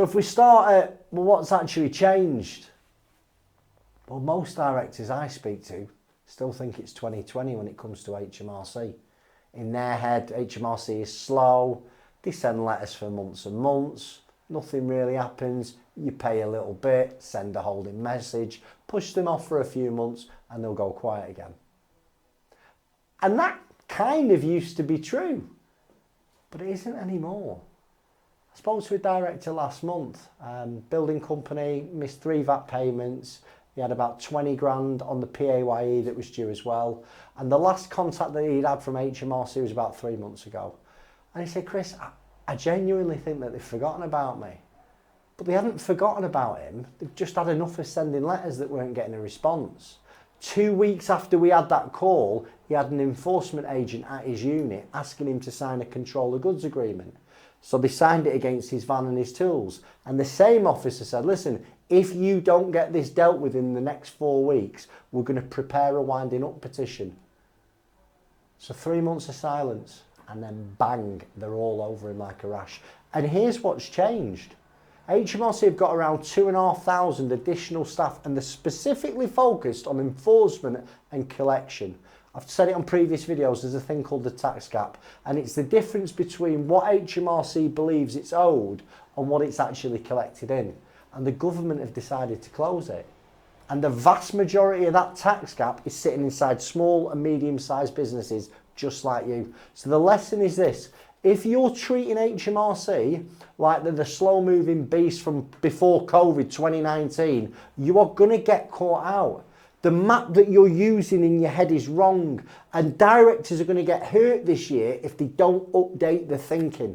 If we start at, well, what's actually changed? Well, most directors I speak to still think it's 2020 when it comes to HMRC. In their head, HMRC is slow, they send letters for months and months, nothing really happens, you pay a little bit, send a holding message, push them off for a few months and they'll go quiet again. And that kind of used to be true, but it isn't anymore. I spoke to a director last month, building company, missed 3 VAT payments. He had about 20 grand on the PAYE that was due as well. And the last contact that he'd had from HMRC was about 3 months ago. And he said, Chris, I genuinely think that they've forgotten about me. But they hadn't forgotten about him. They've just had enough of sending letters that weren't getting a response. 2 weeks after we had that call, he had an enforcement agent at his unit asking him to sign a control of goods agreement. So they signed it against his van and his tools. And the same officer said, listen, if you don't get this dealt with in the next 4 weeks, we're going to prepare a winding up petition. So 3 months of silence, and then bang, they're all over him like a rash. And here's what's changed. HMRC have got around 2,500 additional staff, and they're specifically focused on enforcement and collection. I've said it on previous videos, there's a thing called the tax gap, and it's the difference between what HMRC believes it's owed and what it's actually collected in. And the government have decided to close it. And the vast majority of that tax gap is sitting inside small and medium-sized businesses just like you. So the lesson is this: if you're treating HMRC like they're the slow-moving beast from before COVID 2019, you are going to get caught out. The map that you're using in your head is wrong, and directors are going to get hurt this year if they don't update their thinking.